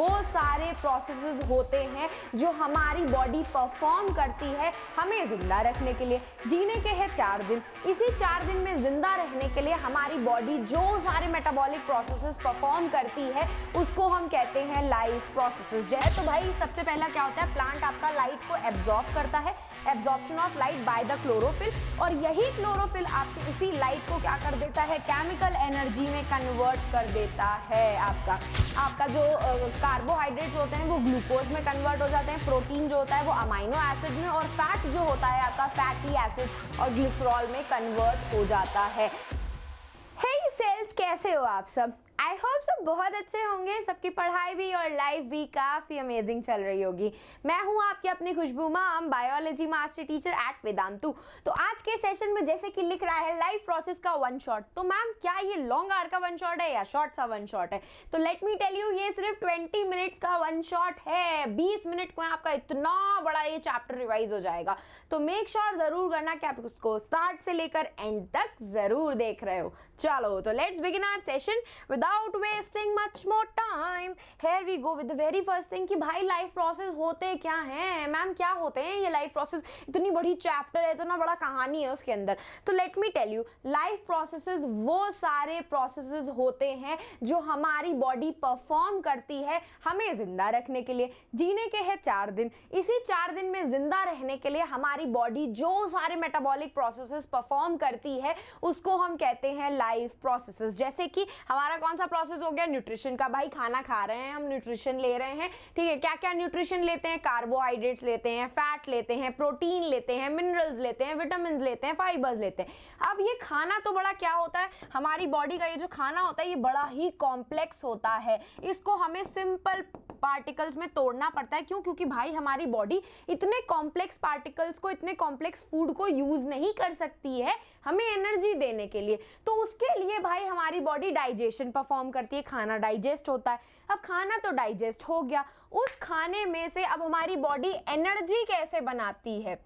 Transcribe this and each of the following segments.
वो सारे प्रोसेसेस होते हैं जो हमारी बॉडी परफॉर्म करती है हमें जिंदा रखने के लिए। जीने के हैं 4 दिन, इसी 4 दिन में जिंदा रहने के लिए हमारी बॉडी जो सारे मेटाबॉलिक प्रोसेसेस परफॉर्म करती है उसको हम कहते हैं लाइफ प्रोसेसेस। जैसे तो भाई सबसे पहला क्या होता है, प्लांट आपका लाइट को एब्जॉर्ब करता है, absorption of light by the chlorophyll, और यही क्लोरोफिल आपकी इसी लाइट को क्या कर देता है, केमिकल एनर्जी में कन्वर्ट कर देता है। आपका जो कार्बोहाइड्रेट्स होते हैं वो ग्लूकोज में कन्वर्ट हो जाते हैं, प्रोटीन जो होता है वो अमाइनो एसिड में, और फैट जो होता है आपका फैटी एसिड और ग्लिसरॉल में कन्वर्ट हो जाता है। हे सेल्स, कैसे हो आप सब? आई होप सब बहुत अच्छे होंगे, सबकी पढ़ाई भी और लाइफ भी काफ़ी अमेजिंग चल रही होगी। मैं हूँ आपकी अपनी Khushboo ma'am, biology master teacher at Vedantu. तो आज के सेशन में जैसे कि लिख रहा है लाइफ प्रोसेस का 1 शॉट, तो मैम क्या ये लॉन्ग आवर का 1 शॉट है या शॉर्ट सा 1 शॉट है? तो लेट मी टेल यू, ये सिर्फ 20 मिनट्स का 1 शॉट है। 20 मिनट में आपका इतना बड़ा ये चैप्टर रिवाइज हो जाएगा। तो मेक श्योर जरूर करना कि आप उसको स्टार्ट से लेकर एंड तक जरूर देख रहे हो। चलो तो let's begin our session without wasting much more time. Here we go with the very first thing कि भाई लाइफ प्रोसेस होते क्या हैं? मैम क्या होते हैं ये लाइफ प्रोसेस? इतनी बड़ी चैप्टर है, इतना बड़ा कहानी है उसके अंदर। तो let me tell you, life processes वो सारे प्रोसेसेस होते हैं जो हमारी बॉडी परफॉर्म करती है हमें जिंदा रखने के लिए। जीने के हैं 4 दिन, इसी 4 दिन में जिंदा रहने के लिए हमारी बॉडी जो सारे मेटाबॉलिक प्रोसेसेस परफॉर्म करती है उसको हम कहते हैं लाइफ प्रोसेसेस। जैसे कि हमारा कौन सा प्रोसेस हो गया, न्यूट्रिशन का। भाई खाना खा रहे हैं हम, न्यूट्रिशन ले रहे हैं, ठीक है। क्या क्या न्यूट्रिशन लेते हैं? कार्बोहाइड्रेट्स लेते हैं, फैट लेते हैं, प्रोटीन लेते हैं, मिनरल्स लेते हैं, विटामिन लेते हैं, फाइबर्स लेते हैं। अब ये खाना तो बड़ा क्या होता है, हमारी बॉडी का ये जो खाना होता है ये बड़ा ही कॉम्प्लेक्स होता है। इसको हमें सिंपल पार्टिकल्स में तोड़ना पड़ता है। क्यों? क्योंकि भाई हमारी बॉडी इतने कॉम्प्लेक्स पार्टिकल्स को, इतने कॉम्प्लेक्स फूड को यूज नहीं कर सकती है हमें एनर्जी देने के लिए। तो उसके लिए भाई हमारी बॉडी डाइजेशन परफॉर्म करती है, खाना डाइजेस्ट होता है। अब खाना तो डाइजेस्ट हो गया, उस खाने में से अब हमारी बॉडी एनर्जी कैसे बनाती है?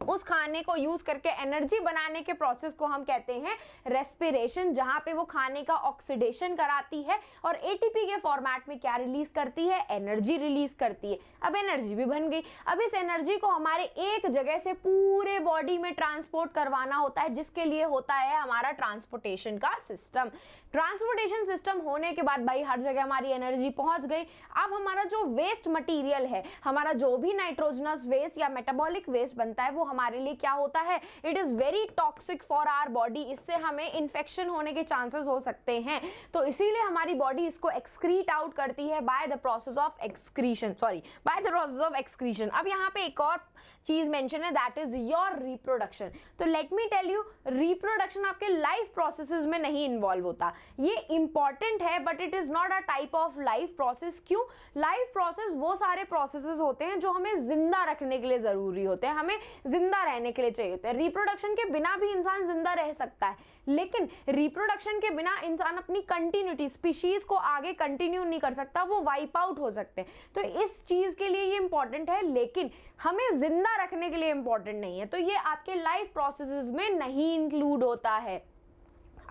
उस खाने को यूज करके एनर्जी बनाने के प्रोसेस को हम कहते हैं रेस्पिरेशन, जहां पे वो खाने का ऑक्सीडेशन कराती है और एटीपी के फॉर्मेट में क्या रिलीज करती है, एनर्जी रिलीज करती है। अब एनर्जी भी बन गई। अब इस एनर्जी को हमारे एक जगह से पूरे बॉडी में ट्रांसपोर्ट करवाना होता है, जिसके लिए होता है हमारा ट्रांसपोर्टेशन का सिस्टम। ट्रांसपोर्टेशन सिस्टम होने के बाद भाई हर जगह हमारी एनर्जी पहुंच गई। अब हमारा जो वेस्ट मटीरियल है, हमारा जो भी नाइट्रोजनस वेस्ट या मेटाबॉलिक वेस्ट बनता है वो हमारे लिए क्या होता है, it is very toxic for our body. इससे हमें इन्फेक्शन होने के चांसेस हो सकते हैं। तो इसीलिए हमारी बॉडी इसको एक्सक्रीट आउट करती है by the process of excretion, by the process of excretion. अब यहाँ पे एक और चीज मेंशन है, दैट इज योर रिप्रोडक्शन। तो let me tell you, reproduction आपके लाइफ प्रोसेसेस में नहीं इन्वॉल्व होता। ये इंपॉर्टेंट है but it is not a type of life process. क्यों? लाइफ प्रोसेस वो सारे प्रोसेसेस होते हैं जो हमें जिंदा रखने के लिए जरूरी होते हैं, हमें जिंदा रहने के लिए चाहिए होते हैं। रिप्रोडक्शन के बिना भी इंसान जिंदा रह सकता है, लेकिन रिप्रोडक्शन के बिना इंसान अपनी कंटिन्यूटी, स्पीशीज को आगे कंटिन्यू नहीं कर सकता, वो वाइप आउट हो सकते हैं। तो इस चीज के लिए ये इंपॉर्टेंट है, लेकिन हमें जिंदा रखने के लिए इंपॉर्टेंट नहीं है। तो ये आपके लाइफ प्रोसेसेस में नहीं इंक्लूड होता है।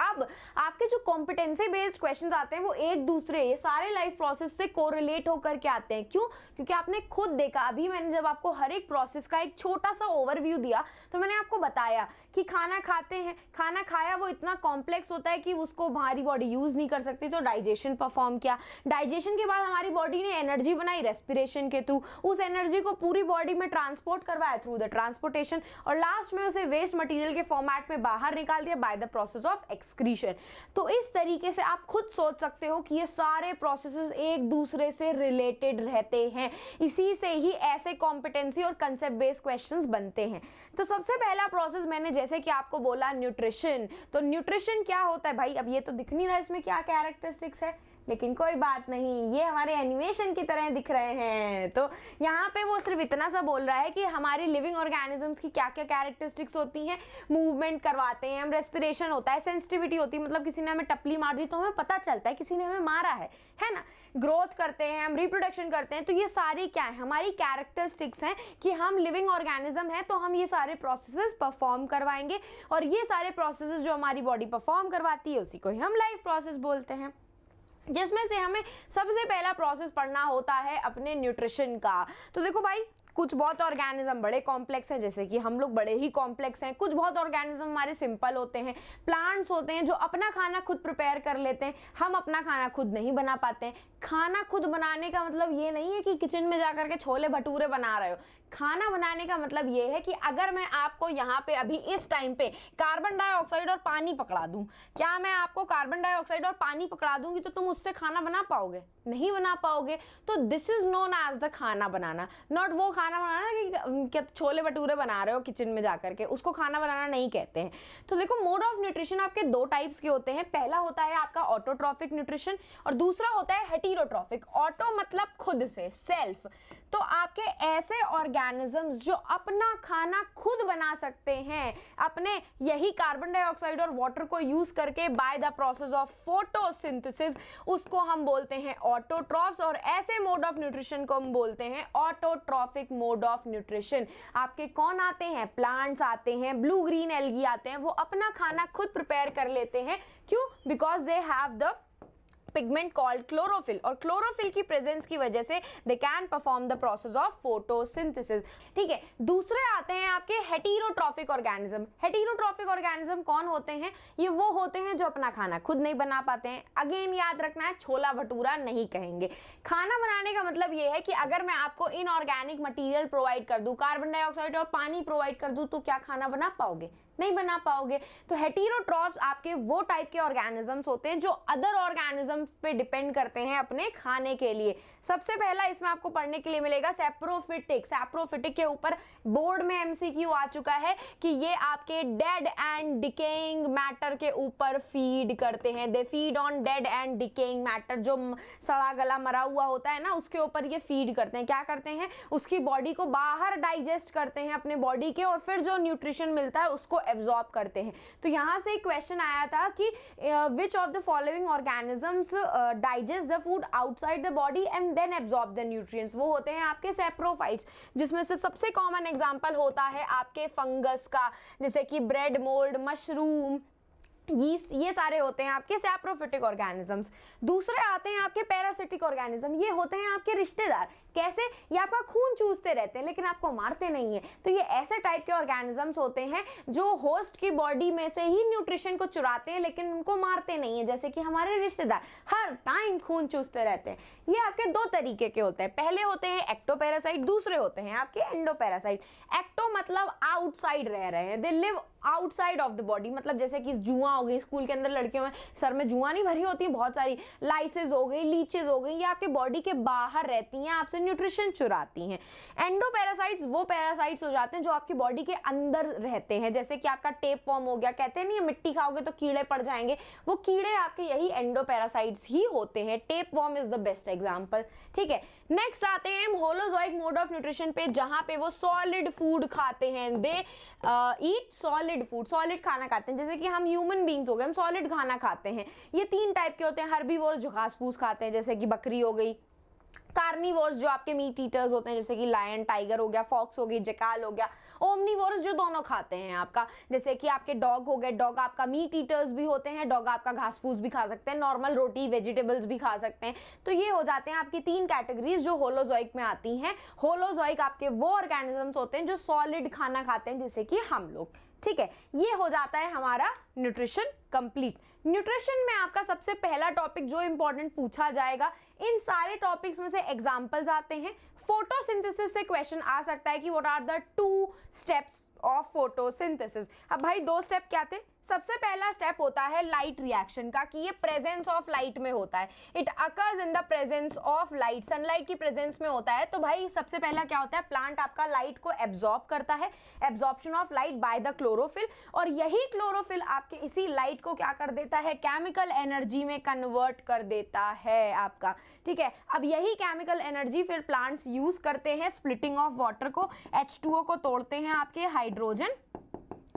अब आपके जो कॉम्पिटेंसी बेस्ड क्वेश्चंस आते हैं वो एक दूसरे, ये सारे लाइफ प्रोसेस से कोरिलेट होकर के आते हैं। क्यों? क्योंकि आपने खुद देखा, अभी मैंने जब आपको हर एक प्रोसेस का एक छोटा सा ओवरव्यू दिया तो मैंने आपको बताया कि खाना खाते हैं, खाना खाया वो इतना कॉम्प्लेक्स होता है कि उसको हमारी बॉडी यूज नहीं कर सकती, तो डाइजेशन परफॉर्म किया। डाइजेशन के बाद हमारी बॉडी ने एनर्जी बनाई रेस्पिरेशन के थ्रू, उस एनर्जी को पूरी बॉडी में ट्रांसपोर्ट करवाया थ्रू द ट्रांसपोर्टेशन, और लास्ट में उसे वेस्ट मटीरियल के फॉर्मेट में बाहर निकाल दिया bye the process of excretion. तो इस तरीके से आप खुद सोच सकते हो कि ये सारे प्रोसेसेस एक दूसरे से रिलेटेड रहते हैं। इसी से ही ऐसे कॉम्पिटेंसी और कंसेप्ट बेस्ड क्वेश्चंस बनते हैं। तो सबसे पहला प्रोसेस मैंने जैसे कि आपको बोला न्यूट्रिशन। तो न्यूट्रिशन क्या होता है भाई? अब ये तो दिख नहीं रहा इसमें क्या कैरेक्टरिस्टिक्स है, लेकिन कोई बात नहीं, ये हमारे एनिमेशन की तरह दिख रहे हैं। तो यहाँ पे वो सिर्फ इतना सा बोल रहा है कि हमारी लिविंग ऑर्गेनिजम्स की क्या क्या कैरेक्टरिस्टिक्स होती हैं। मूवमेंट करवाते हैं हम, रेस्पिरेशन होता है, सेंसिटिविटी होती है, मतलब किसी ने हमें टपली मार दी तो हमें पता चलता है किसी ने हमें मारा है ना। ग्रोथ करते हैं हम, रिप्रोडक्शन करते हैं। तो ये सारी क्या है, हमारी कैरेक्टरिस्टिक्स हैं कि हम लिविंग ऑर्गेनिज्म है, तो हम ये सारे प्रोसेसेस परफॉर्म करवाएंगे, और ये सारे प्रोसेसेस जो हमारी बॉडी परफॉर्म करवाती है उसी को ही हम लाइफ प्रोसेस बोलते हैं। जिसमें से हमें सबसे पहला प्रोसेस पढ़ना होता है अपने न्यूट्रिशन का। तो देखो भाई, कुछ बहुत ऑर्गेनिज्म बड़े कॉम्प्लेक्स हैं, जैसे कि हम लोग बड़े ही कॉम्प्लेक्स हैं। कुछ बहुत ऑर्गेनिज्म हमारे सिंपल होते हैं, प्लांट्स होते हैं जो अपना खाना खुद प्रिपेयर कर लेते हैं। हम अपना खाना खुद नहीं बना पाते हैं। खाना खुद बनाने का मतलब ये नहीं है कि किचन में जाकर के छोले भटूरे बना रहे हो। खाना बनाने का मतलब ये है कि अगर मैं आपको यहाँ पे अभी इस टाइम पे कार्बन डाइऑक्साइड और पानी पकड़ा दूं, क्या मैं आपको कार्बन डाइऑक्साइड और पानी पकड़ा दूंगी तो तुम उससे खाना बना पाओगे? नहीं बना पाओगे। तो this is known as the खाना बनाना, नॉट वो खाना बनाना कि छोले भटूरे बना रहे हो किचन में जाकर के, उसको खाना बनाना नहीं कहते हैं। तो देखो, मोड ऑफ न्यूट्रिशन आपके दो टाइप्स के होते हैं। पहला होता है आपका ऑटोट्रॉफिक न्यूट्रिशन और दूसरा होता है हेटेरोट्रॉफिक। ऑटो मतलब खुद से, सेल्फ। तो आपके ऐसे ऑर्गेनिजम्स जो अपना खाना खुद बना सकते हैं, अपने यही कार्बन डाइऑक्साइड और वाटर को यूज करके bye the process of photosynthesis, उसको हम बोलते हैं ऑटोट्रॉफ्स। और ऐसे मोड ऑफ न्यूट्रिशन को हम बोलते हैं ऑटोट्रॉफिक मोड ऑफ न्यूट्रिशन। आपके कौन आते हैं? प्लांट्स आते हैं, ब्लू ग्रीन एल्गी आते हैं। वो अपना खाना खुद प्रिपेयर कर लेते हैं। क्यों? Because they have the pigment called chlorophyll, और क्लोरोफिल की प्रेजेंस की वजह से they can perform the process of photosynthesis. ठीक है, दूसरे आते हैं आपके हेटेरोट्रॉफिक ऑर्गेनिज्म। हेटेरोट्रॉफिक ऑर्गेनिज्म कौन होते हैं? ये वो होते हैं जो अपना खाना खुद नहीं बना पाते हैं। अगेन याद रखना है, छोला भटूरा नहीं कहेंगे। खाना बनाने का मतलब ये है कि अगर मैं आपको इनऑर्गेनिक मटेरियल प्रोवाइड कर दूं, कार्बन डाइऑक्साइड और पानी प्रोवाइड कर दूं, तो क्या खाना बना पाओगे? नहीं बना पाओगे। तो हेटेरोट्रॉफ्स आपके वो टाइप के ऑर्गेनिजम्स होते हैं जो अदर ऑर्गेनिजम्स पे डिपेंड करते हैं अपने खाने के लिए। सबसे पहला इसमें आपको पढ़ने के लिए मिलेगा सैप्रोफिटिक। सैप्रोफिटिक के ऊपर बोर्ड में एमसीक्यू आ चुका है कि ये आपके डेड एंड डिकेइंग मैटर के ऊपर फीड करते हैं। They feed on dead and decaying matter, जो सड़ा गला मरा हुआ होता है ना, उसके ऊपर ये फीड करते हैं। क्या करते हैं? उसकी बॉडी को बाहर डाइजेस्ट करते हैं अपने बॉडी के, और फिर जो न्यूट्रिशन मिलता है उसको एब्जॉर्ब करते हैं। तो यहां से एक क्वेश्चन आया था कि which of the following organisms digest the food outside the body and then absorb the nutrients. वो होते हैं आपके सैप्रोफाइट्स, जिसमें से सबसे कॉमन एग्जांपल होता है आपके फंगस का, जैसे कि ब्रेड मोल्ड, मशरूम, यीस्ट, ये सारे होते हैं आपके सैप्रोफिटिक ऑर्गेनिजम्स। दूसरे आते हैं आपके पैरासिटिक ऑर्गेनिज्म। ये होते हैं आपके रिश्तेदार। कैसे? ये आपका खून चूसते रहते हैं लेकिन आपको मारते नहीं है। तो ये ऐसे टाइप के ऑर्गेनिजम्स होते हैं जो होस्ट की बॉडी में से ही न्यूट्रिशन को चुराते हैं लेकिन उनको मारते नहीं है, जैसे कि हमारे रिश्तेदार हर टाइम खून चूसते रहते हैं। ये आपके दो तरीके के होते हैं। पहले होते हैं एक्टोपैरासाइट, दूसरे होते हैं आपके एंडोपैरासाइट। एक्टो मतलब आउटसाइड रह रहे हैं, they live outside of the body. मतलब जैसे कि जुआ हो गई, स्कूल के अंदर लड़कियों में सर में जुआ नहीं भरी होती बहुत सारी, लाइसेस हो गई, लीचेस हो गई, ये आपके बॉडी के बाहर रहती हैं, आपसे न्यूट्रिशन चुराती हैं। एंडोपैरासाइट्स वो पैरासाइट्स हो जाते हैं जो आपकी बॉडी के अंदर रहते हैं, जैसे कि आपका टेप फॉर्म हो गया। कहते नहीं है मिट्टी खाओगे तो कीड़े पड़ जाएंगे, वो कीड़े आपके यही एंडोपैरासाइट्स ही होते हैं। Tape form is the best example. ठीक है, नेक्स्ट आते हैं हम होलोजोइक मोड ऑफ न्यूट्रिशन पे, जहां पे वो सॉलिड फूड खाते हैं। दे ईट सॉलिड फूड, सॉलिड खाना खाते हैं, जैसे कि हम ह्यूमन बींग्स हो गए, हम सॉलिड खाना खाते हैं। ये तीन टाइप के होते हैं। हर्बीवोर्स जो घास फूस खाते हैं, जैसे कि बकरी हो गई। कार्निवोर्स जो आपके मीट ईटर्स होते हैं, जैसे कि लायन, टाइगर हो गया, फॉक्स हो गई, जैकाल हो गया। ओमनीवोर्स जो दोनों खाते हैं आपका, जैसे कि आपके डॉग हो गए। डॉग आपका मीट ईटर्स भी होते हैं, डॉग आपका घास फूस भी खा सकते हैं, नॉर्मल रोटी वेजिटेबल्स भी खा सकते हैं। तो ये हो जाते हैं आपकी तीन कैटेगरीज जो होलोजोइक में आती हैं। होलोजोइक आपके वो ऑर्गेनिजम्स होते हैं जो सॉलिड खाना खाते हैं, जैसे कि हम लोग। ठीक है, ये हो जाता है हमारा न्यूट्रिशन कंप्लीट। न्यूट्रिशन में आपका सबसे पहला टॉपिक जो इंपॉर्टेंट पूछा जाएगा, इन सारे टॉपिक्स में से एग्जांपल्स आते हैं। फोटोसिंथेसिस से क्वेश्चन आ सकता है कि what are the 2 steps of photosynthesis. अब भाई 2 स्टेप क्या थे? सबसे पहला स्टेप होता है लाइट रिएक्शन का, कि ये प्रेजेंस ऑफ लाइट में होता है। It occurs in the presence of light, sunlight की प्रेजेंस में होता है। तो भाई सबसे पहला क्या होता है? प्लांट आपका लाइट को एब्जॉर्ब करता है, absorption of light by the chlorophyll, और यही क्लोरोफिल आपके इसी लाइट को क्या कर देता है? केमिकल एनर्जी में कन्वर्ट कर देता है आपका। ठीक है, अब यही केमिकल एनर्जी फिर प्लांट्स यूज करते हैं स्प्लिटिंग ऑफ वाटर को, H2O को तोड़ते हैं आपके हाइड्रोजन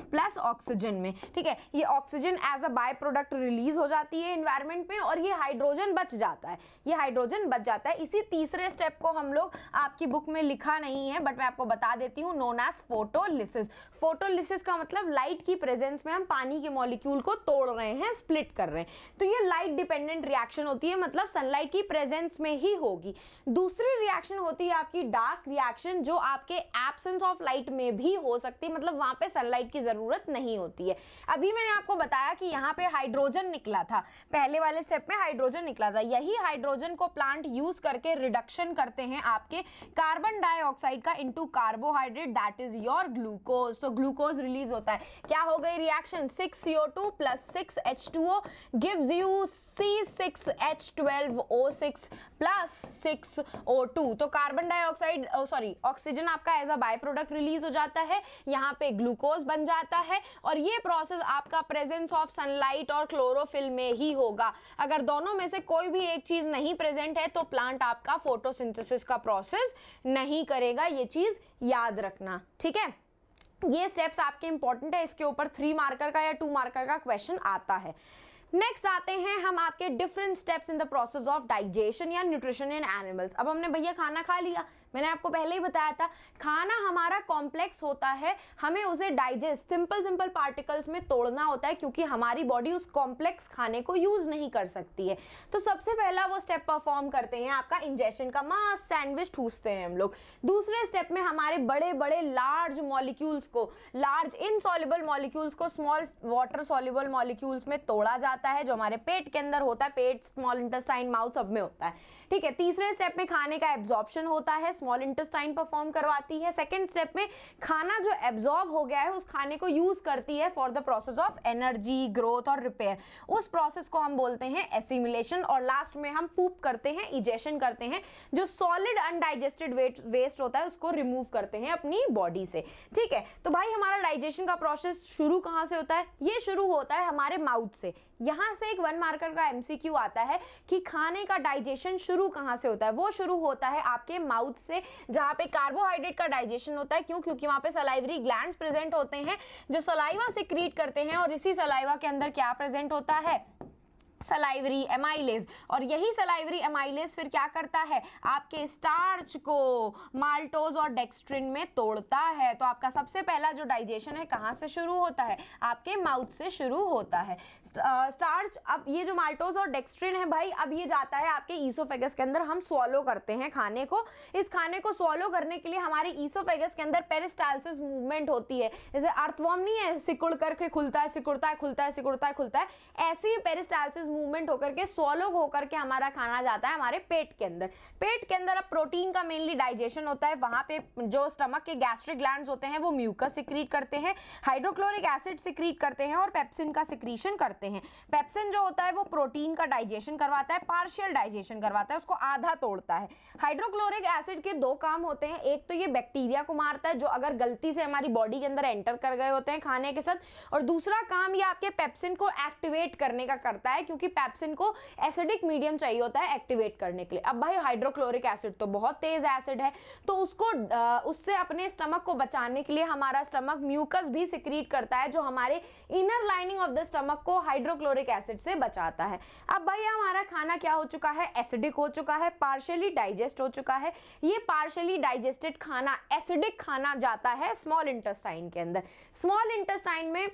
प्लस ऑक्सीजन में, ठीक है। ये oxygen as a byproduct release हो जाती है एनवायरनमेंट में और ये हाइड्रोजन बच जाता है, ये हाइड्रोजन बच जाता है। इसी तीसरे स्टेप को हम लोग आपकी बुक में लिखा नहीं है बट मैं आपको बता देती हूँ, नोन एज फोटोलिसिस। फोटोलिसिस का मतलब लाइट की प्रेजेंस में हम पानी के मॉलिक्यूल को तोड़ रहे हैं, स्प्लिट कर रहे हैं। तो ये लाइट डिपेंडेंट रिएक्शन होती है, मतलब सनलाइट की प्रेजेंस में ही होगी। दूसरी रिएक्शन होती है आपकी डार्क रिएक्शन, जो आपके एब्सेंस ऑफ लाइट में भी हो सकती है, मतलब वहां पे सनलाइट की जरूरत नहीं होती है। अभी मैंने आपको बताया कि यहाँ पे हाइड्रोजन निकला था, पहले वाले स्टेप में हाइड्रोजन निकला था। यही हाइड्रोजन को प्लांट यूज करके रिडक्शन करते हैं आपके कार्बन डाइऑक्साइड का into carbohydrate, that is your glucose. तो ग्लूकोज रिलीज होता है। क्या हो गई reaction, 6CO2 plus 6H2O gives you C6H12O6 plus 6O2। तो कार्बन डाइऑक्साइड ऑक्सीजन आपका as a byproduct release हो जाता है, यहाँ पे ग्लूकोज बन जाता है और ये प्रोसेस आपका प्रेजेंस ऑफ सनलाइट और क्लोरोफिल में ही होगा। अगर दोनों में से कोई भी एक चीज नहीं प्रेजेंट है तो प्लांट आपका फोटोसिंथेसिस का प्रोसेस नहीं करेगा, ये चीज याद रखना, ठीक है। ये स्टेप्स आपके इंपॉर्टेंट है, इसके ऊपर 3 मार्कर का या 2 मार्कर का क्वेश्चन आता है। नेक्स्ट आते हैं हम आपके different steps in the process of digestion या न्यूट्रिशन इन एनिमल्स। अब हमने भैया खाना खा लिया, मैंने आपको पहले ही बताया था खाना हमारा कॉम्प्लेक्स होता है, हमें उसे डाइजेस्ट सिंपल पार्टिकल्स में तोड़ना होता है क्योंकि हमारी बॉडी उस कॉम्प्लेक्स खाने को यूज नहीं कर सकती है। तो सबसे पहला वो स्टेप परफॉर्म करते हैं आपका इंजेशन का, मस्त सैंडविच ठूसते हैं हम लोग। दूसरे स्टेप में हमारे बड़े बड़े लार्ज मॉलिक्यूल्स को, लार्ज इनसॉल्युबल मॉलिक्यूल्स को स्मॉल वाटर सॉल्युबल मॉलिक्यूल्स में तोड़ा जाता है, जो हमारे पेट के अंदर होता है, पेट, स्मॉल इंटेस्टाइन, माउथ सब में होता है, ठीक है। तीसरे स्टेप में खाने का एब्जॉर्प्शन होता है, स्मॉल इंटेस्टाइन परफॉर्म करवाती है। सेकंड स्टेप में खाना जो एब्जॉर्ब हो गया है उस खाने को यूज करती है for the process of energy, growth और रिपेयर। उस प्रोसेस को हम बोलते हैं एसिमिलेशन। और लास्ट में हम पूप करते हैं, इजेशन करते हैं, जो सॉलिड अनडाइजेस्टेड वेस्ट होता है उसको रिमूव करते हैं अपनी बॉडी से, ठीक है। तो भाई हमारा डाइजेशन का प्रोसेस शुरू कहां से होता है, ये शुरू होता है हमारे माउथ से। यहां से एक 1 मार्कर का एमसीक्यू आता है कि खाने का डाइजेशन शुरू कहां से होता है। वो शुरू होता है आपके माउथ से, जहां पे कार्बोहाइड्रेट का डाइजेशन होता है। क्यों? क्योंकि वहां पे सलाइवरी ग्लैंड्स प्रेजेंट होते हैं जो सलाइवा सिक्रीट करते हैं और इसी सलाइवा के अंदर क्या प्रेजेंट होता है, सलाइवरी एमाइलेज। और यही सलाइवरी एमाइलेज फिर क्या करता है, आपके स्टार्च को माल्टोज और डेक्स्ट्रिन में तोड़ता है। तो आपका सबसे पहला जो डाइजेशन है कहाँ से शुरू होता है, आपके माउथ से शुरू होता है। स्टार्च, अब ये जो माल्टोज और डेक्स्ट्रिन है भाई, अब ये जाता है आपके ईसोफेगस के अंदर, हम स्वॉलो करते हैं खाने को। इस खाने को स्वॉलो करने के लिए हमारे ईसोफेगस के अंदर पेरिस्टाल्सिस मूवमेंट होती है। जैसे अर्थवर्म नहीं है, सिकुड़ करके खुलता है, सिकुड़ता है, खुलता है, सिकुड़ता है, खुलता है, ऐसी ही पेरिस्टाल्सिस मूवमेंट होकर के स्वॉलो होकर के हमारा खाना जाता है हमारे पेट के अंदर। पेट के अंदर अब प्रोटीन का मेनली डाइजेशन होता है। वहां पे जो स्टमक के गैस्ट्रिक ग्लैंड्स होते हैं वो म्यूकस सिक्रीट करते हैं, हाइड्रोक्लोरिक एसिड सिक्रीट करते हैं और पेप्सिन का सिक्रीशन करते हैं। पेप्सिन जो होता है वो प्रोटीन का डाइजेशन करवाता है, पार्शियल डाइजेशन करवाता है, उसको आधा तोड़ता है। हाइड्रोक्लोरिक एसिड के 2 काम होते हैं, एक तो ये बैक्टीरिया को मारता है जो अगर गलती से हमारी बॉडी के अंदर एंटर कर गए होते हैं खाने के साथ, और दूसरा काम ये आपके पेप्सिन को एक्टिवेट करने का करता है, क्योंकि पेप्सिन को एसिडिक मीडियम चाहिए होता है एक्टिवेट करने के लिए। अब भाई हाइड्रोक्लोरिक एसिड तो बहुत तेज एसिड है, तो उसको उससे अपने स्टमक को बचाने के लिए हमारा स्टमक म्यूकस भी सिक्रीट करता है, जो हमारे inner lining of the stomach को हाइड्रोक्लोरिक एसिड से बचाता है। अब भाई हमारा खाना क्या हो चुका है, एसिडिक हो चुका है, पार्शियली डाइजेस्ट हो चुका है। ये पार्शियली डाइजेस्टेड खाना, एसिडिक खाना जाता है स्मॉल इंटेस्टाइन के अंदर। स्मॉल इंटेस्टाइन में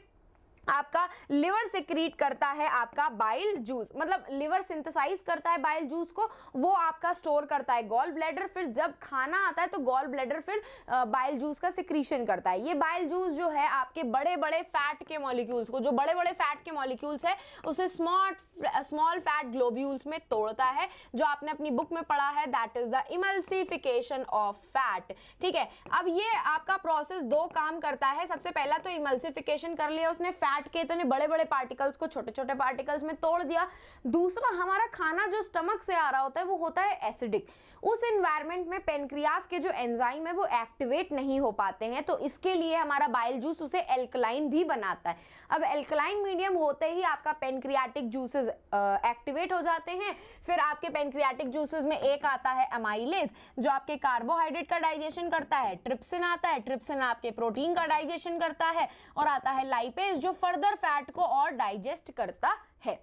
आपका लिवर सिक्रीट करता है आपका बाइल जूस, मतलब लिवर सिंथेसाइज करता है बाइल जूस को, वो आपका स्टोर करता है गॉल ब्लैडर। फिर जब खाना आता है तो गॉल ब्लैडर फिर बाइल जूस का सिक्रीशन करता है। ये बाइल जूस जो है आपके बड़े बड़े फैट के मॉलिक्यूल्स को, जो बड़े बड़े फैट के मॉलिक्यूल्स है उसे स्मॉल फैट ग्लोब्यूल्स में तोड़ता है, जो आपने अपनी बुक में पढ़ा है, that is the emulsification of fat, ठीक है। अब ये आपका प्रोसेस 2 काम करता है। सबसे पहला तो इमल्सिफिकेशन कर लिया उसने, फैट काट के इतने बड़े बड़े पार्टिकल्स को छोटे छोटे पार्टिकल्स में तोड़ दिया। दूसरा, हमारा खाना जो स्टमक से आ रहा होता है वो होता है एसिडिक। उस एनवायरनमेंट में पेनक्रियास के जो एंजाइम है वो एक्टिवेट नहीं हो पाते हैं, तो इसके लिए हमारा बाइल जूस उसे एल्कलाइन भी बनाता है। अब एल्कलाइन मीडियम होते ही आपका पेनक्रियाटिक जूसेस एक्टिवेट हो जाते हैं। फिर आपके पेनक्रियाटिक जूसेस में एक आता है अमाइलेज जो आपके कार्बोहाइड्रेट का डाइजेशन करता है, ट्रिप्सिन आता है, ट्रिप्सिन आपके प्रोटीन का डाइजेशन करता है, और आता है लाइपेज जो फर्दर फैट को और डाइजेस्ट करता है।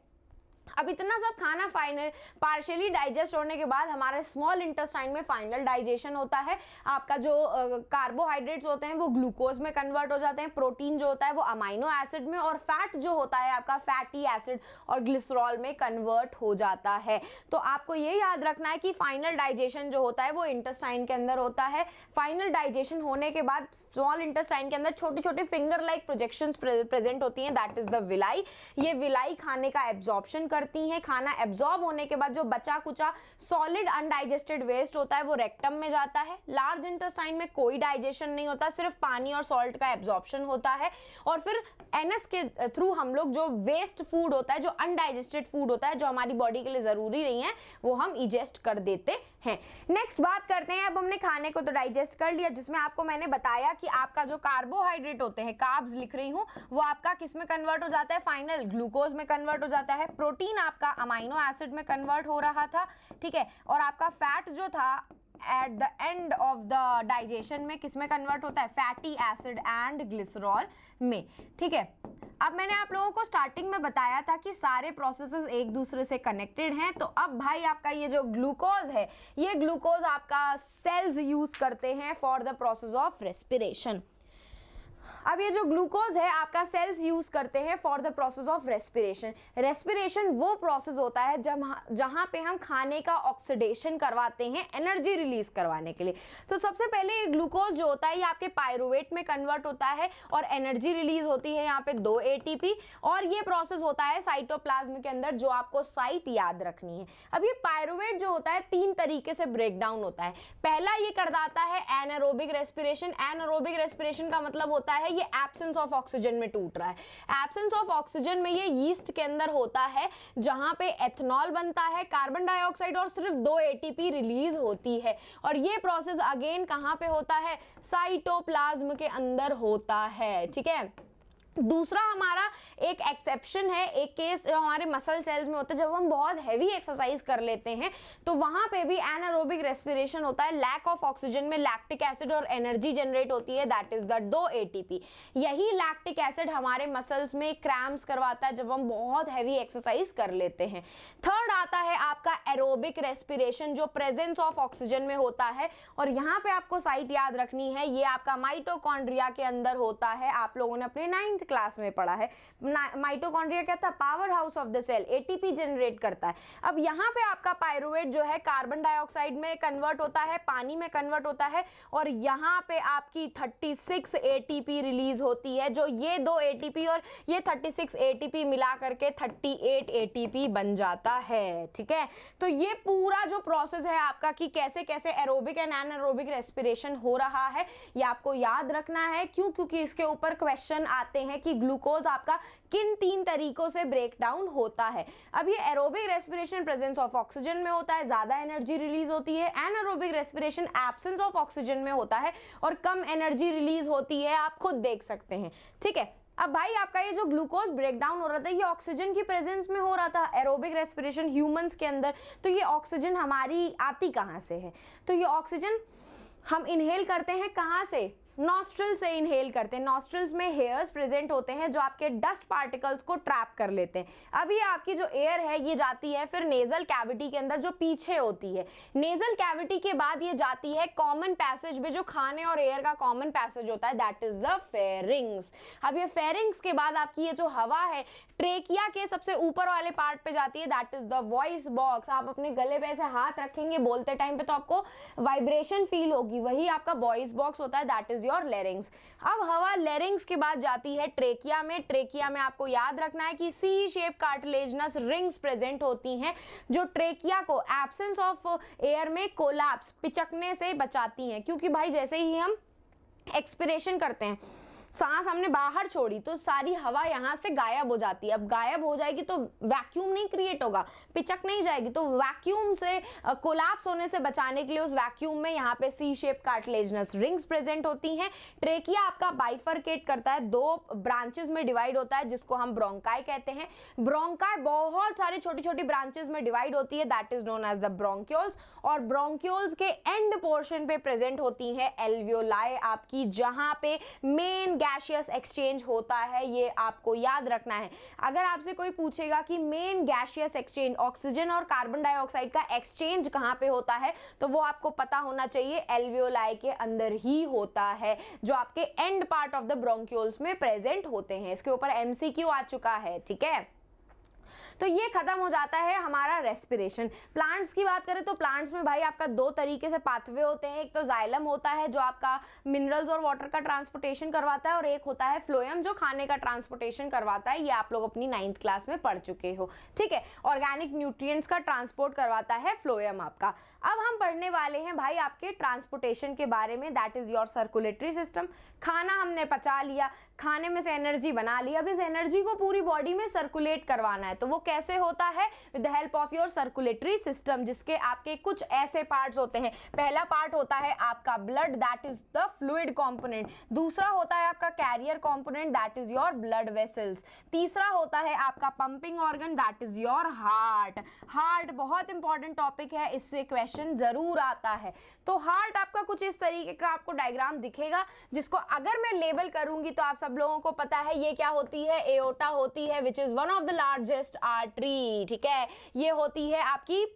अब इतना सब खाना फाइनल पार्शियली डाइजेस्ट होने के बाद हमारे स्मॉल इंटेस्टाइन में फाइनल डाइजेशन होता है। आपका जो कार्बोहाइड्रेट्स होते हैं वो ग्लूकोज में कन्वर्ट हो जाते हैं, प्रोटीन जो होता है वो अमाइनो एसिड में, और फैट जो होता है आपका फैटी एसिड और ग्लिसरॉल में कन्वर्ट हो जाता है। तो आपको ये याद रखना है कि फाइनल डाइजेशन जो होता है वो इंटेस्टाइन के अंदर होता है। फाइनल डाइजेशन होने के बाद स्मॉल इंटेस्टाइन के अंदर छोटी छोटी फिंगर लाइक प्रोजेक्शंस प्रेजेंट होती हैं, दैट इज द विलाई। ये विलाई खाने का एब्जॉर्प्शन करती हैं। खाना एब्जॉर्ब होने के बाद जो बचा कुचा सॉलिड अनडाइजेस्टेड वेस्ट होता है वो रेक्टम में जाता है। लार्ज इंटेस्टाइन में कोई डाइजेशन नहीं होता, सिर्फ पानी और सॉल्ट का एब्जॉर्प्शन होता है, और फिर एनएस के थ्रू हम लोग जो वेस्ट फूड होता है, जो अनडाइजेस्टेड फूड होता है, जो हमारी बॉडी के लिए जरूरी नहीं है, वो हम इजेस्ट कर देते हैं। नेक्स्ट बात करते हैं, अब हमने खाने को तो डाइजेस्ट कर लिया, जिसमें आपको मैंने बताया कि आपका जो कार्बोहाइड्रेट होते हैं, कार्ब्स लिख रही हूं, वो आपका किस में कन्वर्ट हो जाता है, फाइनल ग्लूकोज में कन्वर्ट हो जाता है। प्रोटीन आपका अमाइनो एसिड में कन्वर्ट हो रहा था, ठीक है, और आपका फैट जो था at the end of the digestion में किस में कन्वर्ट होता है, फैटी एसिड एंड ग्लिसरॉल में, ठीक है। अब मैंने आप लोगों को स्टार्टिंग में बताया था कि सारे प्रोसेसेस एक दूसरे से कनेक्टेड हैं, तो अब भाई आपका ये जो ग्लूकोज है, ये ग्लूकोज आपका सेल्स यूज करते हैं for the process of respiration. अब ये जो ग्लूकोज है आपका सेल्स यूज करते हैं for the process of respiration. Respiration वो प्रोसेस होता है जहां पे हम खाने का ऑक्सीडेशन करवाते हैं एनर्जी रिलीज करवाने के लिए। तो सबसे पहले ये ग्लूकोज जो होता है ये आपके पायरुवेट में कन्वर्ट होता है और एनर्जी रिलीज होती है यहाँ पे 2 ATP, और ये प्रोसेस होता है साइटोप्लाज्म के अंदर, जो आपको साइट याद रखनी है। अब ये पायरुवेट जो होता है 3 तरीके से ब्रेक डाउन होता है। पहला ये कर देता है एनारोबिक रेस्पिरेशन। एनारोबिक रेस्पिरेशन का मतलब होता है ये एब्सेंस ऑफ ऑक्सीजन में टूट रहा है। एब्सेंस ऑफ ऑक्सीजन में ये यीस्ट के अंदर होता है, जहां पे एथनॉल बनता है, कार्बन डाइऑक्साइड और सिर्फ 2 ATP रिलीज होती है, और ये प्रोसेस अगेन कहां पे होता है, साइटोप्लाज्म के अंदर होता है, ठीक है। दूसरा हमारा एक एक्सेप्शन है, एक केस जो हमारे मसल सेल्स में होता है, जब हम बहुत हैवी एक्सरसाइज कर लेते हैं तो वहां पे भी एनारोबिक रेस्पिरेशन होता है। लैक ऑफ ऑक्सीजन में लैक्टिक एसिड और एनर्जी जनरेट होती है, दैट इज द 2 ATP। यही लैक्टिक एसिड हमारे मसल्स में क्रैम्प्स करवाता है जब हम बहुत हैवी एक्सरसाइज कर लेते हैं। थर्ड आता है आपका एरोबिक रेस्पिरेशन, जो प्रेजेंस ऑफ ऑक्सीजन में होता है, और यहाँ पे आपको साइट याद रखनी है, ये आपका माइटोकॉन्ड्रिया के अंदर होता है। आप लोगों ने अपने 9th क्लास में पढ़ा है। माइटोकॉन्ड्रिया क्या था, powerhouse of the cell, ATP generate करता है। अब यहाँ पे आपका पायरुवेट जो है कार्बन डाइऑक्साइड में कन्वर्ट होता है, पानी में कन्वर्ट होता है, और यहाँ पे आपकी 36 ATP रिलीज होती है, जो ये 2 ATP और ये 36 ATP मिला करके 38 ATP बन जाता है, ठीक है। तो ये पूरा जो प्रोसेस है आपका कि कैसे कैसे एरोबिक एंड एनारोबिक रेस्पिरेशन हो रहा है, ये आपको याद रखना है। क्यों? क्योंकि इसके ऊपर क्वेश्चन आते हैं कि ग्लूकोज आपका किन 3 तरीकों से ब्रेक डाउन होता है। अब ये aerobic respiration presence of oxygen में होता है, ज्यादा एनर्जी रिलीज होती है। Anaerobic respiration absence of oxygen में होता है और कम एनर्जी रिलीज होती है, आप खुद देख सकते हैं, ठीक है। अब भाई आपका ये जो ग्लूकोज ब्रेक डाउन हो रहा था ये ऑक्सीजन की प्रेजेंस में हो रहा था, एरोबिक रेस्पिरेशन ह्यूमंस के अंदर। तो ये ऑक्सीजन हमारी आती कहाँ से है, तो ये ऑक्सीजन हम इनहेल करते हैं कहाँ से, नॉस्ट्रल से इनहेल करते हैं। नॉस्ट्रल्स में हेयर्स प्रेजेंट होते हैं जो आपके डस्ट पार्टिकल्स को ट्रैप कर लेते हैं। अब ये आपकी जो एयर है ये जाती है फिर नेजल कैविटी के अंदर जो पीछे होती है। नेजल कैविटी के बाद ये जाती है कॉमन पैसेज में, जो खाने और एयर का कॉमन पैसेज होता है, दैट इज द फेरिंग्स। अब ये फेरिंग्स के बाद आपकी ये जो हवा है ट्रेकिया के सबसे ऊपर वाले पार्ट पे जाती है, that is the voice box. आप अपने गले पे ऐसे हाथ रखेंगे बोलते टाइम पे तो आपको वाइब्रेशन फील होगी, वही आपका वॉइस बॉक्स होता है, दैट इज योर लेरिंग्स। अब हवा लेरिंग्स के बाद जाती है ट्रेकिया में। ट्रेकिया में आपको याद रखना है कि सी शेप कार्टिलेजनस रिंग्स प्रेजेंट होती हैं, जो ट्रेकिया को एब्सेंस ऑफ एयर में कोलैप्स, पिचकने से बचाती हैं। क्योंकि भाई जैसे ही हम एक्सपिरेशन करते हैं सांस हमने बाहर छोड़ी तो सारी हवा यहाँ से गायब हो जाती है। अब गायब हो जाएगी तो वैक्यूम नहीं क्रिएट होगा, पिचक नहीं जाएगी, तो वैक्यूम से कोलैप्स होने से बचाने के लिए उस वैक्यूम में यहाँ पे सी शेप कार्टिलेजिनस रिंग्स प्रेजेंट होती हैं। ट्रेकिया आपका बाइफरकेट करता है, 2 ब्रांचेस में डिवाइड होता है जिसको हम ब्रोंकाई कहते हैं। ब्रोंकाई बहुत सारी छोटी छोटी ब्रांचेस में डिवाइड होती है, that is known as the bronchioles. और ब्रोंक्यूल्स के एंड पोर्शन पे प्रेजेंट होती है एल्वियोलाई आपकी, जहां पे मेन गैसियस एक्सचेंज होता है। ये आपको याद रखना है। अगर आपसे कोई पूछेगा कि मेन गैसियस एक्सचेंज ऑक्सीजन और कार्बन डाइऑक्साइड का एक्सचेंज कहां पे होता है, तो वो आपको पता होना चाहिए एल्वियोलाई के अंदर ही होता है, जो आपके and part of the bronchioles में प्रेजेंट होते हैं। इसके ऊपर एमसीक्यू आ चुका है, ठीक है। तो ये खत्म हो जाता है हमारा रेस्पिरेशन। प्लांट्स की बात करें तो प्लांट्स में भाई आपका 2 तरीके से पाथवे होते हैं। एक तो जाइलम होता है जो आपका मिनरल्स और वाटर का ट्रांसपोर्टेशन करवाता है, और एक होता है फ्लोएम जो खाने का ट्रांसपोर्टेशन करवाता है। ये आप लोग अपनी 9th क्लास में पढ़ चुके हो, ठीक है। ऑर्गेनिक न्यूट्रिएंट्स का ट्रांसपोर्ट करवाता है फ्लोएम आपका। अब हम पढ़ने वाले हैं भाई आपके ट्रांसपोर्टेशन के बारे में, that is your circulatory system. खाना हमने पचा लिया, खाने में से एनर्जी बना ली, अब इस एनर्जी को पूरी बॉडी में सर्कुलेट करवाना है। तो वो कैसे होता है? With the help of your circulatory system, जिसके आपके कुछ ऐसे पार्ट्स होते हैं। पहला पार्ट होता है आपका blood, that is the fluid component. दूसरा होता है आपका carrier component, that is your blood vessels. तीसरा होता है आपका pumping organ, that is your heart. Heart बहुत इंपॉर्टेंट टॉपिक है, इससे क्वेश्चन जरूर आता है। तो हार्ट आपका कुछ इस तरीके का आपको डायग्राम दिखेगा, जिसको अगर मैं लेबल करूंगी तो आप सब लोगों को पता है ये क्या होती है, एओर्टा होती है, which is one of the largest artery, ठीक है। ये होती है आपकी,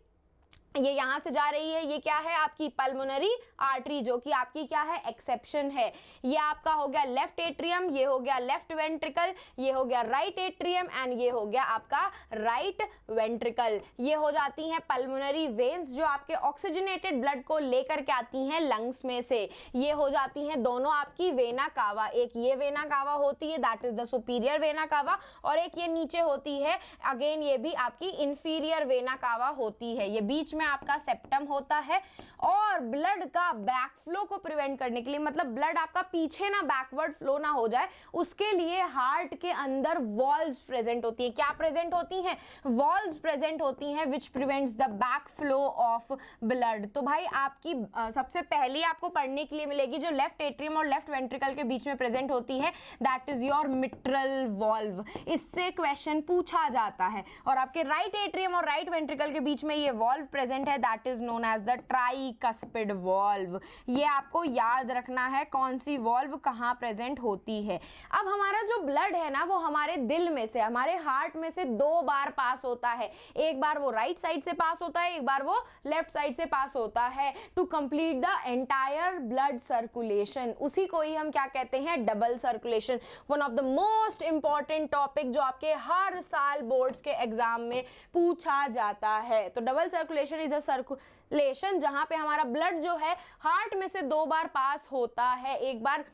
ये यहां से जा रही है, ये क्या है आपकी पल्मोनरी आर्टरी, जो कि आपकी क्या है, एक्सेप्शन है। ये आपका हो गया लेफ्ट एट्रियम, ये हो गया लेफ्ट वेंट्रिकल, ये हो गया राइट एट्रियम, एंड ये हो गया आपका राइट वेंट्रिकल। ये हो जाती हैं पल्मोनरी वेन्स, जो आपके ऑक्सीजनेटेड ब्लड को लेकर के आती हैं लंग्स में से। ये हो जाती हैं दोनों आपकी वेना कावा, एक ये वेना कावा होती है, that is the superior vena cava, और एक ये नीचे होती है, अगेन ये भी आपकी इंफीरियर वेना कावा होती है। ये बीच में आपका सेप्टम होता है। और ब्लड का बैकफ्लो को प्रिवेंट करने के लिए, मतलब ब्लड आपका पीछे ना बैकवर्ड फ्लो ना हो जाए, उसके लिए हार्ट के अंदर वॉल्व्स प्रेजेंट होती है। क्या प्रेजेंट होती हैं? वॉल्व्स प्रेजेंट होती हैं, which prevents the backflow of blood. तो भाई आपकी सबसे पहले आपको पढ़ने के लिए मिलेगी जो लेफ्ट एट्रियम और लेफ्ट वेंट्रिकल के बीच में प्रेजेंट होती है, that is your mitral valve. इससे क्वेश्चन पूछा जाता है। और आपके राइट एट्रियम और राइट वेंट्रिकल के बीच में ये वॉल्व प्रेजेंट है, that is known as the tricuspid valve. ये आपको याद रखना है कौन सी वॉल्व कहां प्रेजेंट होती है। अब हमारा जो ब्लड है ना, वो हमारे दिल में से, हमारे हार्ट में से 2 बार पास होता है। एक बार वो राइट साइड से पास होता है, एक बार वो लेफ्ट साइड से पास होता है, to complete the entire blood circulation. उसी को ही हम क्या कहते हैं, double circulation. One of the most important topic जो आपके हर साल बोर्ड्स के एग्जाम में पूछा जाता है। तो double circulation is a circulation जहां पे हमारा ब्लड जो है हार्ट में से 2 बार पास होता है, एक बार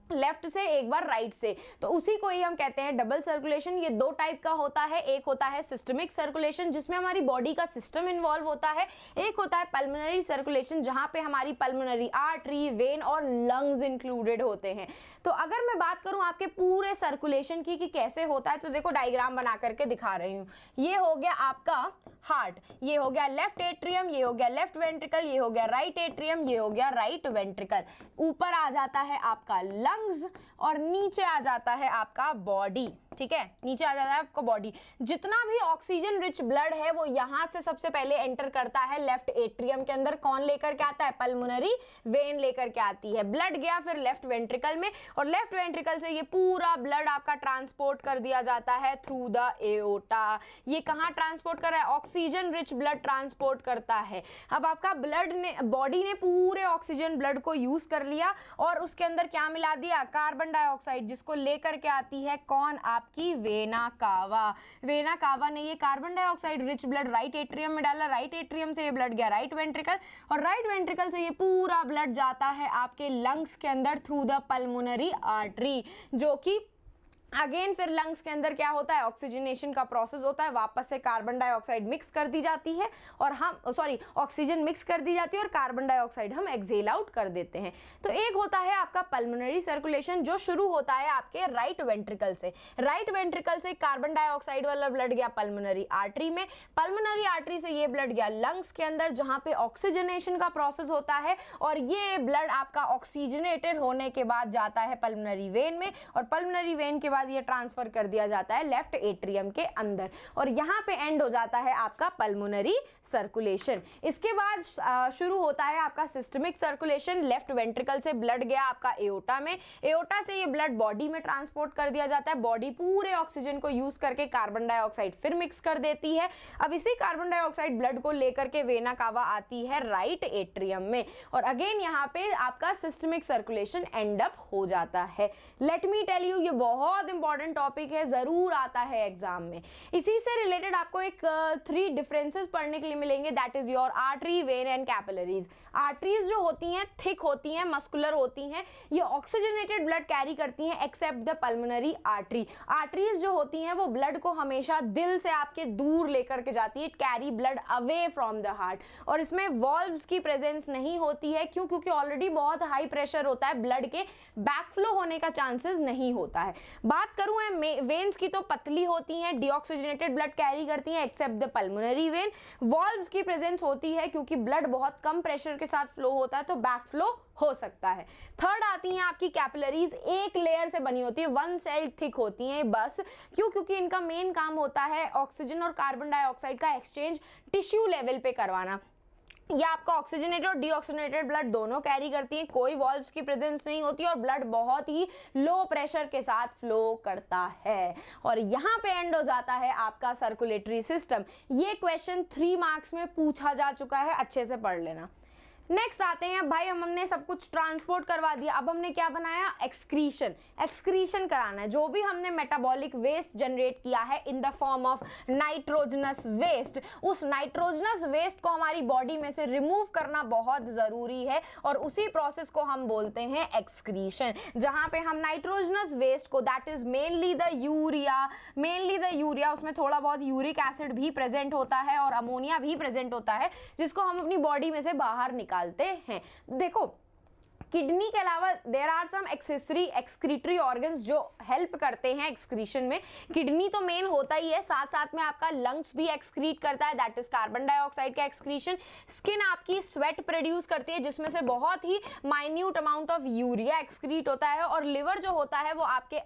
लेफ्ट से एक बार राइट से। तो उसी को ही हम कहते हैं डबल सर्कुलेशन। ये 2 टाइप का होता है, एक होता है सिस्टमिक सर्कुलेशन जिसमें हमारी बॉडी का सिस्टम इन्वॉल्व होता है, एक होता है पल्मोनरी सर्कुलेशन जहां पे हमारी पल्मोनरी आर्टरी, वेन और लंग्स इंक्लूडेड होते हैं। तो अगर मैं बात करूं आपके पूरे सर्कुलेशन की कि कैसे होता है, तो देखो डायग्राम बना करके दिखा रही हूं। ये हो गया आपका हार्ट, ये हो गया लेफ्ट एट्रियम, ये हो गया लेफ्ट वेंट्रिकल, ये हो गया राइट एट्रियम, ये हो गया राइट वेंट्रिकल। ऊपर आ जाता है आपका लंग्स और नीचे आ जाता है आपका बॉडी, ठीक है, नीचे आ जाता है आपको बॉडी। जितना भी ऑक्सीजन रिच ब्लड है वो यहां से सबसे पहले एंटर करता है लेफ्ट एट्रियम के अंदर। कौन लेकर के आता है? पल्मोनरी वेन लेकर के आती है। ब्लड गया फिर लेफ्ट वेंट्रिकल में, और लेफ्ट वेंट्रिकल से ये पूरा ब्लड आपका ट्रांसपोर्ट कर दिया जाता है थ्रू द एओर्टा। ये कहां ट्रांसपोर्ट कर रहा है? ऑक्सीजन रिच ब्लड ट्रांसपोर्ट करता है। अब आपका ब्लड ने, बॉडी ने पूरे ऑक्सीजन ब्लड को यूज कर लिया और उसके अंदर क्या मिला दिया? कार्बन डाइऑक्साइड, जिसको लेकर के आती है कौन? आपकी वेना कावा। वेना कावा ने ये carbon dioxide rich blood right atrium में डाला, राइट एट्रियम से ये ब्लड गया राइट वेंट्रिकल, और राइट वेंट्रिकल से ये पूरा ब्लड जाता है आपके लंग्स के अंदर थ्रू द पल्मोनरी आर्टरी, जो कि अगेन फिर लंग्स के अंदर क्या होता है, ऑक्सीजनेशन का प्रोसेस होता है, वापस से कार्बन डाइऑक्साइड मिक्स कर दी जाती है और हम ऑक्सीजन मिक्स कर दी जाती है और कार्बन डाइऑक्साइड हम एक्सेल आउट कर देते हैं। तो एक होता है आपका पल्मोनरी सर्कुलेशन जो शुरू होता है आपके राइट वेंट्रिकल से। राइट वेंट्रिकल से कार्बन डाइऑक्साइड वाला ब्लड गया पल्मोनरी आर्टरी में, पल्मोनरी आर्टरी से ये ब्लड गया लंग्स के अंदर जहां पे ऑक्सीजनेशन का प्रोसेस होता है और ये ब्लड आपका ऑक्सीजनेटेड होने के बाद जाता है पल्मोनरी वेन में और पल्मोनरी वेन के बाद ये ट्रांसफर कर दिया जाता है लेफ्ट एट्रियम के अंदर और यहाँ पे एंड हो जाता है आपका पल्मोनरी सर्कुलेशन। इसके बाद शुरू होता है आपका सिस्टमिक सर्कुलेशन। लेफ्ट वेंट्रिकल से ब्लड गया आपका एओर्टा में, एओर्टा से ये ब्लड बॉडी में ट्रांसपोर्ट कर दिया जाता है, बॉडी पूरे ऑक्सीजन को यूज करके कार्बन डाइऑक्साइड फिर मिक्स कर देती है। अब इसी कार्बन डाइऑक्साइड ब्लड को लेकर के वेना कावा आती है राइट एट्रियम में और अगेन यहाँ पे आपका सिस्टमिक सर्कुलेशन एंड अप हो जाता है। लेट मी टेल यू, ये बहुत इंपॉर्टेंट टॉपिक है, जरूर आता है एग्जाम में। इसी से रिलेटेड आपको एक 3 डिफरेंसेस पढ़ने के लिए मिलेंगे, that is your artery, when and capillaries. Arteries जो होती हैं थिक होती हैं, मस्कुलर होती हैं, ये ऑक्सीजनेटेड ब्लड कैरी करती हैं except the pulmonary artery. Arteries जो होती हैं वो ब्लड को हमेशा दिल से आपके दूर लेकर के जाती है, it carry blood away from the heart और इसमें वॉल्व्स की प्रेजेंस नहीं होती है। क्यों? क्योंकि ऑलरेडी बहुत हाई प्रेशर होता है, ब्लड के बैकफ्लो होने का चांसेस नहीं होता है। बात करूं वेन्स की तो पतली होती हैं, डीऑक्सीजनेटेड ब्लड कैरी करती हैं except the pulmonary vein. Valves की प्रेजेंस होती है क्योंकि ब्लड बहुत कम प्रेशर के साथ फ्लो होता है तो बैकफ्लो हो सकता है। थर्ड आती हैं आपकी कैपिलरीज, एक लेयर से बनी होती है, 1 सेल थिक होती हैं बस। क्यों? क्योंकि इनका मेन काम होता है ऑक्सीजन और कार्बन डाइऑक्साइड का एक्सचेंज टिश्यू लेवल पे करवाना। या आपका ऑक्सीजनेटेड और डीऑक्सीजनेटेड ब्लड दोनों कैरी करती हैं, कोई वॉल्व्स की प्रेजेंस नहीं होती और ब्लड बहुत ही लो प्रेशर के साथ फ्लो करता है और यहाँ पे एंड हो जाता है आपका सर्कुलेटरी सिस्टम। ये क्वेश्चन 3 मार्क्स में पूछा जा चुका है, अच्छे से पढ़ लेना। नेक्स्ट आते हैं भाई, हमने सब कुछ ट्रांसपोर्ट करवा दिया, अब हमने क्या बनाया, एक्सक्रीशन। एक्सक्रीशन कराना है, जो भी हमने मेटाबॉलिक वेस्ट जनरेट किया है in the form of nitrogenous waste, उस नाइट्रोजनस वेस्ट को हमारी बॉडी में से रिमूव करना बहुत जरूरी है और उसी प्रोसेस को हम बोलते हैं एक्सक्रीशन, जहां पे हम नाइट्रोजनस वेस्ट को, that is mainly the urea, उसमें थोड़ा बहुत यूरिक एसिड भी प्रेजेंट होता है और अमोनिया भी प्रेजेंट होता है, जिसको हम अपनी बॉडी में से बाहर निकालते हैं। देखो, किडनी के अलावा there are some accessory excretory organs जो हेल्प करते हैं एक्सक्रीशन में। किडनी तो मेन होता ही है, साथ साथ में आपका लंग्स भी एक्सक्रीट करता है, दैट इज कार्बन डाइऑक्साइड का एक्सक्रीशन। स्किन आपकी स्वेट प्रोड्यूस करती है जिसमें से बहुत ही minute amount of urea excrete होता है और लिवर जो होता है वो आपके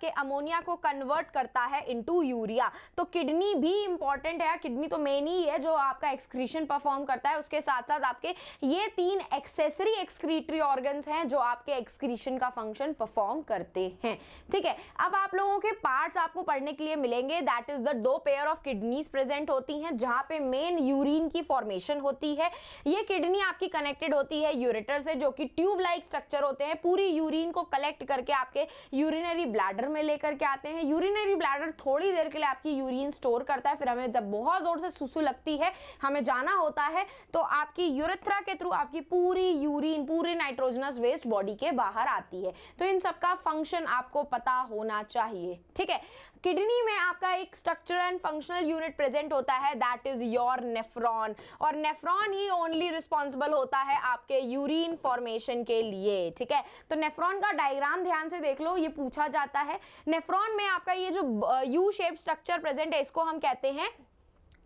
अमोनिया को कन्वर्ट करता है इनटू यूरिया। तो किडनी भी इंपॉर्टेंट है, किडनी तो मेन ही है जो आपका एक्सक्रीशन परफॉर्म करता है। उसके साथ साथ आपके ये 3 एक्सेसरी एक्सक्रीटरी ऑर्गन्स हैं जो आपके एक्सक्रीशन का फंक्शन परफॉर्म करते हैं। ठीक है, अब आप लोगों के पार्ट्स आपको पढ़ने के लिए मिलेंगे, that is the 2 pair of kidneys present होती हैं जहां पे मेन यूरिन की फॉर्मेशन होती है। ये किडनी आपकी कनेक्टेड होती है यूरेटर से, जो कि ट्यूब लाइक स्ट्रक्चर होते हैं, पूरी यूरिन को कलेक्ट करके आपके यूरिनरी ब्लैडर में लेकर के आते हैं। यूरिनरी ब्लैडर थोड़ी देर के लिए आपकी यूरिन स्टोर करता है, फिर हमें जब बहुत जोर से सुसु लगती है, हमें जाना होता है, तो आपकी यूरेथ्रा के थ्रू आपकी पूरी नाइट्रोजनस वेस्ट बॉडी के बाहर आती है। तो इन सब का फंक्शन आपको पता होना चाहिए। ठीक है, किडनी में आपका एक structure and functional unit present होता है, दैट इज योर नेफ्रॉन, और नेफ्रॉन ही ओनली रिस्पॉन्सिबल होता है आपके यूरिन फॉर्मेशन के लिए। ठीक है, तो नेफ्रॉन का डायग्राम ध्यान से देख लो, ये पूछा जाता है। नेफ्रॉन में आपका ये जो यू शेप स्ट्रक्चर प्रेजेंट है, इसको हम कहते हैं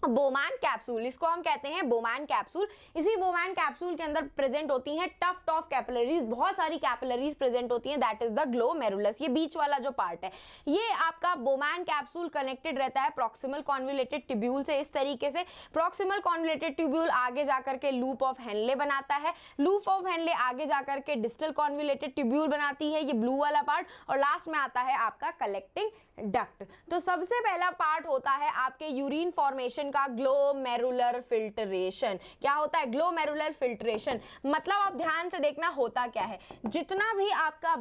बोमैन कैप्सूल, इसको हम कहते हैं बोमैन कैप्सूल। इसी बोमैन कैप्सूल के अंदर प्रेजेंट होती हैं टफ्ट ऑफ कैपिलरीज, बहुत सारी कैपिलरीज प्रेजेंट होती हैं, दैट इज द ग्लोमेरुलस। ये बीच वाला जो पार्ट है, ये आपका बोमैन कैप्सूल कनेक्टेड रहता है प्रॉक्सिमल कॉन्वोल्यूटेड ट्यूब्यूल से। इस तरीके से प्रॉक्सिमल कॉन्वोल्यूटेड ट्यूब्यूल आगे जाकर के लूप ऑफ हेनले बनाता है, लूप ऑफ हेनले आगे जाकर के डिस्टल कॉन्वोल्यूटेड ट्यूब्यूल बनाती है, ये ब्लू वाला पार्ट, और लास्ट में आता है आपका कलेक्टिंग डक्ट। तो सबसे पहला पार्ट होता है आपके यूरिन फॉर्मेशन एब्जॉर्प्शन का ग्लोमेरुलर फिल्ट्रेशन। क्या होता है ग्लोमेरुलर फिल्ट्रेशन? मतलब आप ध्यान से देखना होता क्या है, जितना भी आपका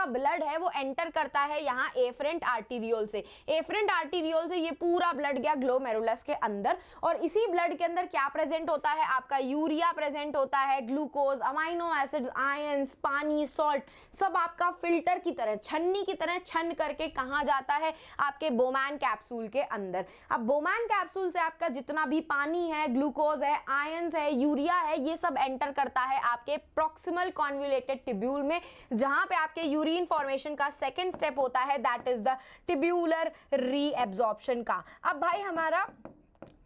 ब्लड है वो एंटर करता है यहाँ एफरेंट आर्टीरियोल से। एफरेंट आर्टीरियोल से ये पूरा ब्लड गया ग्लोमेरुलस के अंदर, और इसी ब्लड के अंदर क्या प्रेजेंट होता है? आपका यूरिया प्रेजेंट होता है, ग्लूकोज, अमाइनो एसिड्स, आयंस, पानी, सॉल्ट, सब आपका फिल्टर की तरह, छन्नी की तरह छन करके कहाँ जाता है? आपके बोमैन कैप्सूल के अंदर। अब बोमैन कैप्सूल से आपका जितना भी पानी है, ग्लूकोज है, आयंस है, यूरिया है, ये सब एंटर करता है आपके प्रॉक्सिमल कॉन्वोल्यूटेड टिब्यूल में, जहां पे आपके यूरिन फॉर्मेशन का सेकंड स्टेप होता है, that is the tubular reabsorption का। अब भाई हमारा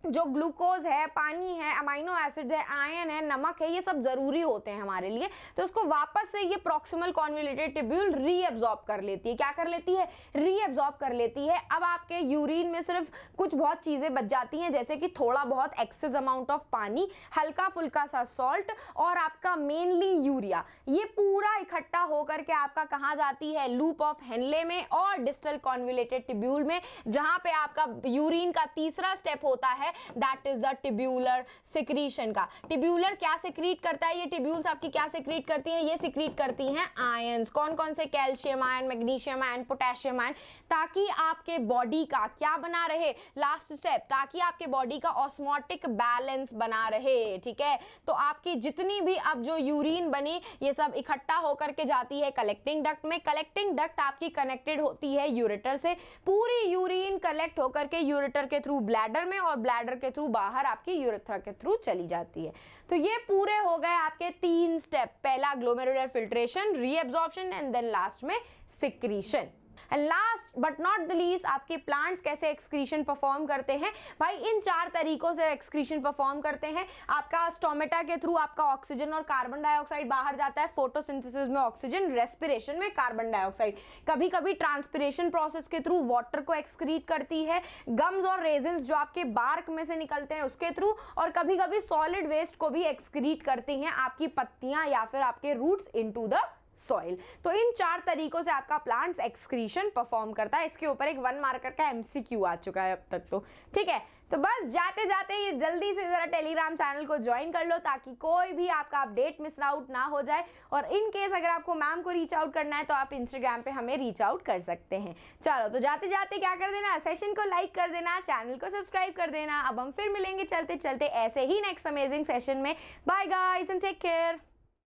जो ग्लूकोज है, पानी है, अमाइनो एसिड्स है, आयन है, नमक है, ये सब जरूरी होते हैं हमारे लिए, तो उसको वापस से ये प्रॉक्सिमल कॉन्वोल्यूटेड टिब्यूल रीएब्जॉर्ब कर लेती है। क्या कर लेती है? रीएब्जॉर्ब कर लेती है। अब आपके यूरिन में सिर्फ कुछ बहुत चीजें बच जाती हैं, जैसे कि थोड़ा बहुत एक्सेस अमाउंट ऑफ पानी, हल्का फुल्का सा सॉल्ट, और आपका मेनली यूरिया। ये पूरा इकट्ठा होकर के आपका कहाँ जाती है? लूप ऑफ हेनले में और डिस्टल कॉन्वोल्यूटेड टिब्यूल में, जहां पे आपका यूरिन का तीसरा स्टेप होता है, that is the tubular secretion का। टिब्यूलर क्या सिक्रीट करता है? ये टिब्यूल्स आपकी क्या सिक्रीट करती हैं? ये सिक्रीट करती हैं आयंस। कौन कौन से? Calcium ion, magnesium ion, potassium ion, ताकि आपके बॉडी का क्या बना रहे? लास्ट स्टेप, ताकि आपके बॉडी का ऑस्मोटिक बैलेंस बना रहे। ठीक है, तो आपकी जितनी भी अब जो यूरिन बनी, ये सब इकट्ठा होकर के जाती है कलेक्टिंग डक्ट में। कलेक्टिंग डक्ट आपकी कनेक्टेड होती है यूरेटर से। पूरी यूरिन कलेक्ट होकर के यूरेटर के थ्रू ब्लैडर में, और ब्लैडर के थ्रू बाहर आपकी यूरेथ्रा के थ्रू चली जाती है। तो ये पूरे हो गए आपके 3 स्टेप, पहला glomerular filtration, reabsorption, and then last में secretion. And last but not the least, आपके प्लांट्स कैसे एक्सक्रीशन परफॉर्म करते हैं? भाई इन 4 तरीकों से एक्सक्रीशन परफॉर्म करते हैं। आपका स्टोमेटा के थ्रू आपका ऑक्सीजन और कार्बन डाइऑक्साइड बाहर जाता है, फोटोसिंथेसिस में ऑक्सीजन, रेस्पिरेशन में कार्बन डाइऑक्साइड, कभी कभी ट्रांसपिरेशन प्रोसेस के थ्रू वाटर को एक्सक्रीट करती है, गम्स और रेजिन्स जो आपके बार्क में से निकलते हैं उसके थ्रू, और कभी कभी सॉलिड वेस्ट को भी एक्सक्रीट करती हैं आपकी पत्तियां या फिर आपके रूट्स इनटू द सॉइल। तो इन 4 तरीकों से आपका प्लांट्स एक्सक्रीशन परफॉर्म करता है। इसके ऊपर एक 1 मार्कर का एमसीक्यू आ चुका है अब तक तो। ठीक है, तो बस जाते जाते ये जल्दी से जरा टेलीग्राम चैनल को ज्वाइन कर लो, ताकि कोई भी आपका अपडेट मिस आउट ना हो जाए। और इन केस अगर आपको मैम को रीच आउट करना है तो आप इंस्टाग्राम पे हमें रीच आउट कर सकते हैं। चलो, तो जाते जाते क्या कर देना? सेशन को लाइक कर देना, चैनल को सब्सक्राइब कर देना। अब हम फिर मिलेंगे चलते चलते ऐसे ही नेक्स्ट अमेजिंग सेशन में। Bye guys and take care.